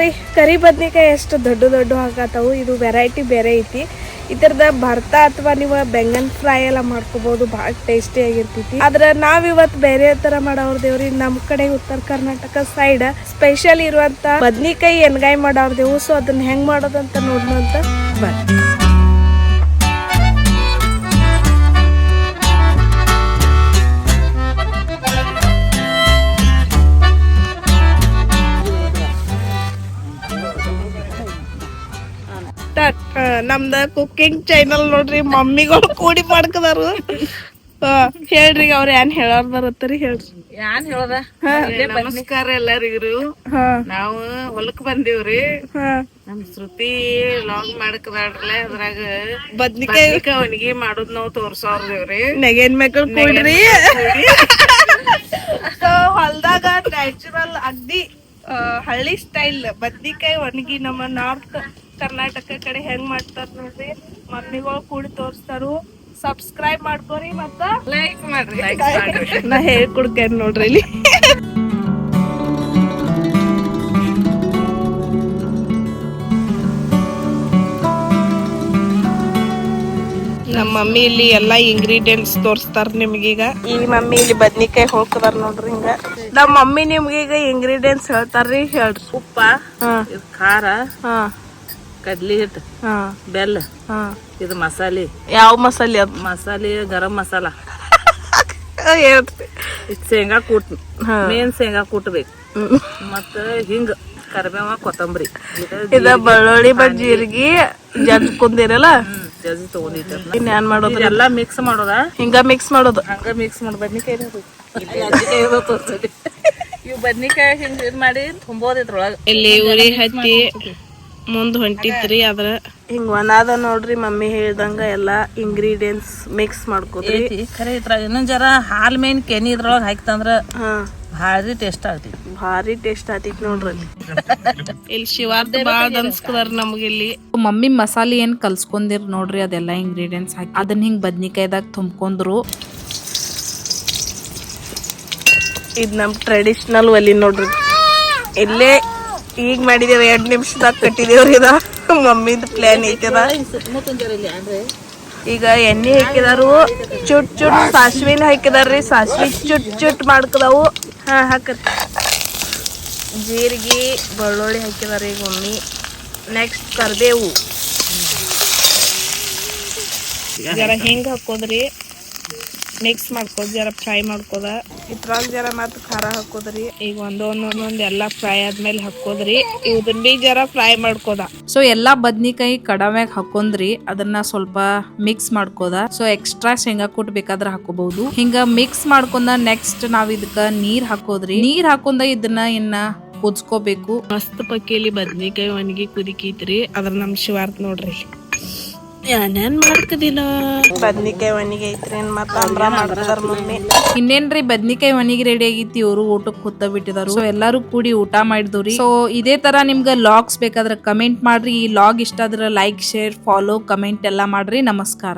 ನೋಡ್ರಿ ಕರಿ ಬದ್ನಿಕಾಯಿ ಎಷ್ಟು ದೊಡ್ಡ ದೊಡ್ಡ ಹಾಕತ್ತಾವು. ಇದು ವೆರೈಟಿ ಬೇರೆ ಐತಿ. ಇದರದ ಭರ್ತ ಅಥವಾ ನೀವು ಬೆಂಗನ್ ಫ್ರೈ ಎಲ್ಲ ಮಾಡ್ಕೋಬಹುದು, ಭಾಳ ಟೇಸ್ಟಿ ಆಗಿರ್ತೈತಿ. ಆದ್ರೆ ನಾವ್ ಇವತ್ತು ಬೇರೆ ತರ ಮಾಡವ್ರದೇವ್ರಿ. ನಮ್ ಕಡೆ ಉತ್ತರ ಕರ್ನಾಟಕ ಸೈಡ್ ಸ್ಪೆಷಲ್ ಇರುವಂತ ಬದ್ನಿಕಾಯಿ ಎಣ್ಗಾಯಿ ಮಾಡವ್ರದೇವು. ಸೊ ಅದನ್ನ ಹೆಂಗ್ ಮಾಡೋದಂತ ನೋಡೋಣ ಅಂತ ಬರ್ರಿ. ನಮ್ದ ಕುಕಿಂಗ್ ಚಾನಲ್ ನೋಡ್ರಿ, ಮಮ್ಮಿಗಳು ಕೂಡಿ ಮಾಡ್ಕದಾರು. ಹೇಳ್ರಿ ಅವ್ರ ಏನ್ ಹೇಳೋರ್ ಬರತ್ತರಿ, ಹೇಳ್ರಿ. ಏನ್ ಹೇಳದ? ನಮಸ್ಕಾರ ಎಲ್ಲರಿಗೂ. ನಾವು ಹೊಲಕ್ ಬಂದೇವ್ರಿ. ನಮ್ ಶ್ರುತಿ ಲಾಗ್ ಮಾಡಕದಾಡ್ರಲ್ಲ, ಅದ್ರಾಗ ಬದ್ನಿಕಾಯಿ ಒಣಗಿ ಮಾಡೋದ್ ನಾವ್ ತೋರ್ಸವ್ರದೇವ್ರಿ. ನೆಗೆನ್ ಮಕ್ಕಳು ಕೂಡ್ರಿ. ಹೊಲ್ದಾಗ ನ್ಯಾಚುರಲ್ ಅಗ್ದಿ ಹಳ್ಳಿ ಸ್ಟೈಲ್ ಬದ್ನಿಕಾಯಿ ಒಣಗಿ ನಮ್ಮ ನಾರ್ತ್ ಕರ್ನಾಟಕ ಕಡೆ ಹೆಂಗ್ ಮಾಡ್ತಾರ ನೋಡ್ರಿ. ಮಮ್ಮಿಗಳು ಕೂಡಿ ತೋರಿಸ್ತಾರು. ಸಬ್ಸ್ಕ್ರೈಬ್ ಮಾಡ್ಕೋರಿ ಮತ್ತ ಲೈಕ್ ಮಾಡ್ರಿ. ನಾ ಹೇಳ್ಕೊಡ್ಕೇನ್ ನೋಡ್ರಿ ಇಲ್ಲಿ. ನಮ್ಮ ಮಮ್ಮಿ ಇಲ್ಲಿ ಎಲ್ಲಾ ಇಂಗ್ರೀಡಿಯೆಂಟ್ಸ್ ತೋರಿಸ್ತಾರ ನಿಮ್ಗೀಗ. ಈ ಮಮ್ಮಿ ಇಲ್ಲಿ ಬದ್ನಿಕಾಯಿ ಹೋಗ್ತದಾರ ನೋಡ್ರಿ. ಹಿಂಗ ನಮ್ಮ ಮಮ್ಮಿ ನಿಮ್ಗೀಗ ಇಂಗ್ರೀಡಿಯೆಂಟ್ಸ್ ಹೇಳ್ತಾರ್ರಿ, ಹೇಳ್ರಿ. ಉಪ್ಪ, ಖಾರ, ಕಡ್ಲಿ ಹಿಟ್ಟು, ಬೆಲ್ಲ, ಇದು ಮಸಾಲೆ. ಯಾವ ಮಸಾಲೆ ಅದು? ಮಸಾಲೆ ಗರಂ ಮಸಾಲ, ಹೇಳ್ರಿ. ಶೇಂಗಾ ಕೂಟ್, ಮೇನ್ ಶೇಂಗಾ ಕೂಟ್ಬೇಕು. ಮತ್ತ ಹಿಂಗ ಕರಿಬೇವ, ಕೊತ್ತಂಬರಿ, ಇದ ಬೆಳ್ಳುಳ್ಳಿ ಜೀರಿಗೆ ಜಜ್ಕೊಂಡಿರಲ್ಲ, ಜಜ್ಜಿ ತಗೊಂಡಿದ್ದ. ಇನ್ನೇನ್ ಮಾಡೋದು? ಎಲ್ಲಾ ಮಿಕ್ಸ್ ಮಾಡೋದ. ಹಿಂಗ ಮಿಕ್ಸ್ ಮಾಡೋದು. ಹಂಗ ಮಿಕ್ಸ್ ಮಾಡಿ ಬದ್ನಿಕಾಯಿ ತೋರ್ಸದಿ. ಇವ್ ಬದ್ನಿಕಾಯಿ ಹಿಂಗ ಇದ್ ಮಾಡಿ ತುಂಬೋದಿದ್ರೊಳಗ. ಇಲ್ಲಿ ಉರಿ ಹತ್ತಿ ಮುಂದ್ ಹೊಂಟಿತ್ರಿ. ಅದ್ರ ಹಿಂಗ್ ಒಣಾದ ನೋಡ್ರಿ. ಮಮ್ಮಿ ಹೇಳ್ದಂಗ ಎಲ್ಲಾ ಇಂಗ್ರೀಡಿಯೆಂಟ್ಸ್ ಮಿಕ್ಸ್ ಮಾಡ್ಕೋದ್ರಿ. ಖರೆ ಇದ್ರಾಗ ಇನ್ನೊಂದ್ ಜರ ಹಾಲ್ ಮೇನ್ ಕೆನಿ ಇದ್ರೊಳಗ ಹಾಕ್ತಂದ್ರ ಭಾರಿ ಟೇಸ್ಟ್ ಆಗ್ತೈತಿ. ಭಾರಿ ಟೇಸ್ಟ್ ಆತೈತಿ ನೋಡ್ರಿ. ಇಲ್ಲಿ ಶಿವಾರ್ಥ ಬಾಳ ಅನ್ಸ್ಕದಾರ ನಮ್ಗೆ ಇಲ್ಲಿ. ಮಮ್ಮಿ ಮಸಾಲೆ ಏನ್ ಕಲ್ಸ್ಕೊಂಡಿರ್ ನೋಡ್ರಿ, ಅದೆಲ್ಲಾ ಇಂಗ್ರೀಡಿಯೆಂಟ್ಸ್ ಹಾಕಿ ಅದನ್ನ ಹಿಂಗ್ ಬದ್ನಿಕಾಯ್ದಾಗ ತುಂಬ್ಕೊಂಡ್ರು. ಇದ್ ನಮ್ ಟ್ರೆಡಿಷನಲ್ ಒಲಿ ನೋಡ್ರಿ. ಇಲ್ಲೇ ಈಗ ಮಾಡಿದೇವ್ 2 ನಿಮಿಷದಾಗ ಕಟ್ಟಿದೇವ್ರಿ. ಇದ ಮಮ್ಮಿದ್ ಪ್ಲಾನ್ ಐತದ. ಈಗ ಎಣ್ಣೆ ಹಾಕಿದಾರು, ಚುಟ್ ಚುಟ್ ಸಾಸಿವಿನ ಹಾಕಿದಾರ್ರಿ. ಸಾಸಿವಿ ಚುಟ್ ಚುಟ್ ಮಾಡ್ಕದಾವು. ಹಾಕತ್ ಜೀರಿಗೆ, ಬೆಳ್ಳುಳ್ಳಿ ಹಾಕಿದಾರ ಈಗ ಮಮ್ಮಿ. ನೆಕ್ಸ್ಟ್ ಕರ್ಬೇವು, ಜರ ಹಿಂಗ್ ಹಾಕೋದ್ರಿ. ಮಿಕ್ಸ್ ಮಾಡ್ಕೋದ್, ಜರ ಫ್ರೈ ಮಾಡ್ಕೋದ. ಇದ್ರೊಳಗ ಜರ ಮತ್ತ ಖಾರ ಹಾಕೋದ್ರಿ. ಈಗ ಒಂದೊಂದ್ ಎಲ್ಲಾ ಫ್ರೈ ಆದ್ಮೇಲೆ ಹಾಕೋದ್ರಿ. ಇದನ್ ಬಿ ಜರ ಫ್ರೈ ಮಾಡ್ಕೋದ. ಸೊ ಎಲ್ಲಾ ಬದ್ನಿಕಾಯಿ ಕಡಮ್ಯಾಗ ಹಾಕೊಂಡ್ರಿ, ಅದನ್ನ ಸ್ವಲ್ಪ ಮಿಕ್ಸ್ ಮಾಡ್ಕೋದ. ಸೊ ಎಕ್ಸ್ಟ್ರಾ ಶೇಂಗಾ ಕೂಟ್ ಬೇಕಾದ್ರ ಹಾಕೋಬಹುದು. ಹಿಂಗ ಮಿಕ್ಸ್ ಮಾಡ್ಕೊಂಡ ನೆಕ್ಸ್ಟ್ ನಾವ್ ಇದಕ್ಕ ನೀರ್ ಹಾಕೋದ್ರಿ. ನೀರ್ ಹಾಕೊಂಡ ಇದನ್ನ ಇನ್ನ ಕುದಿಸ್ಕೋಬೇಕು. ಮಸ್ತ್ ಪಕ್ಕಿಯಲ್ಲಿ ಬದ್ನಿಕಾಯಿ ಒಣಗಿ ಕುದಿಕೈತ್ರಿ. ಅದ್ರ ನಮ್ ಶಿವಾರ್ಥ ನೋಡ್ರಿ ಏನೇನ್ ಮಾಡ್ಕದಿಲ್ಲ. ಬದ್ನಿಕಾಯಿ ಒಣಗಿ ಐತ್ರಿ. ಮತ್ತ ಅಂದ್ರ ಮಾಡ್ತಾರ ಮಮ್ಮಿ. ಇನ್ನೇನ್ರಿ ಬದ್ನಿಕಾಯಿ ಒಣಗಿ ರೆಡಿ ಆಗೈತಿ. ಇವ್ರು ಊಟಕ್ಕೆ ಕೂತ ಬಿಟ್ಟಿದಾರು. ಸೊ ಎಲ್ಲಾರು ಕೂಡಿ ಊಟ ಮಾಡಿದ್ರಿ. ಸೊ ಇದೇ ತರ ನಿಮ್ಗ ಲಾಗ್ಸ್ ಬೇಕಾದ್ರ ಕಮೆಂಟ್ ಮಾಡ್ರಿ. ಈ ಲಾಗ್ ಇಷ್ಟ ಆದ್ರ ಲೈಕ್, ಶೇರ್, ಫಾಲೋ, ಕಮೆಂಟ್ ಎಲ್ಲಾ ಮಾಡ್ರಿ. ನಮಸ್ಕಾರ.